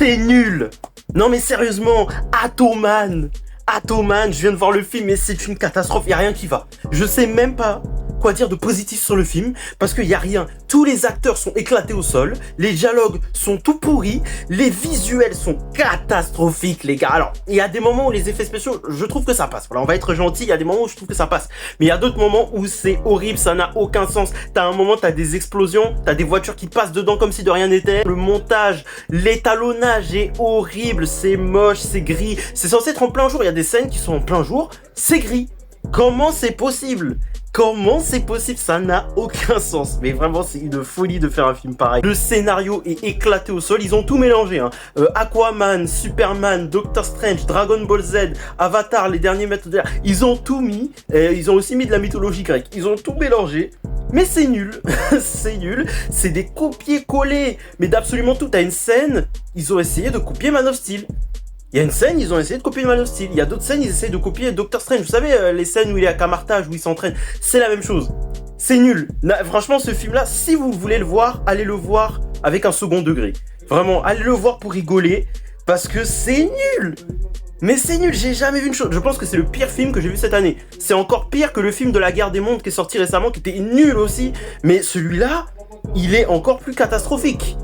C'est nul. Non mais sérieusement, Atoman, je viens de voir le film et c'est une catastrophe, y a rien qui va. Je sais même pas quoi dire de positif sur le film, parce qu'il y a rien. Tous les acteurs sont éclatés au sol, les dialogues sont tout pourris, les visuels sont catastrophiques, les gars. Alors, il y a des moments où les effets spéciaux, je trouve que ça passe. Voilà, on va être gentil, il y a des moments où je trouve que ça passe. Mais il y a d'autres moments où c'est horrible, ça n'a aucun sens. T'as un moment, t'as des explosions, t'as des voitures qui passent dedans comme si de rien n'était. Le montage, l'étalonnage est horrible, c'est moche, c'est gris. C'est censé être en plein jour, il y a des scènes qui sont en plein jour, c'est gris. Comment c'est possible ? Comment c'est possible? Ça n'a aucun sens. Mais vraiment, c'est une folie de faire un film pareil. Le scénario est éclaté au sol. Ils ont tout mélangé. Aquaman, Superman, Doctor Strange, Dragon Ball Z, Avatar, les derniers maîtres de l'air. Ils ont tout mis. Ils ont aussi mis de la mythologie grecque. Ils ont tout mélangé. Mais c'est nul. C'est nul. C'est des copier-coller. Mais d'absolument tout. T'as une scène. Ils ont essayé de copier Man of Steel. Il y a une scène, ils ont essayé de copier Man of Steel. Il y a d'autres scènes, ils essayent de copier Doctor Strange. Vous savez, les scènes où il est à Camartage, où il s'entraîne. C'est la même chose. C'est nul. Franchement, ce film-là, si vous voulez le voir, allez le voir avec un second degré. Vraiment, allez le voir pour rigoler. Parce que c'est nul. Mais c'est nul, j'ai jamais vu une chose. Je pense que c'est le pire film que j'ai vu cette année. C'est encore pire que le film de la Guerre des Mondes qui est sorti récemment, qui était nul aussi. Mais celui-là, il est encore plus catastrophique.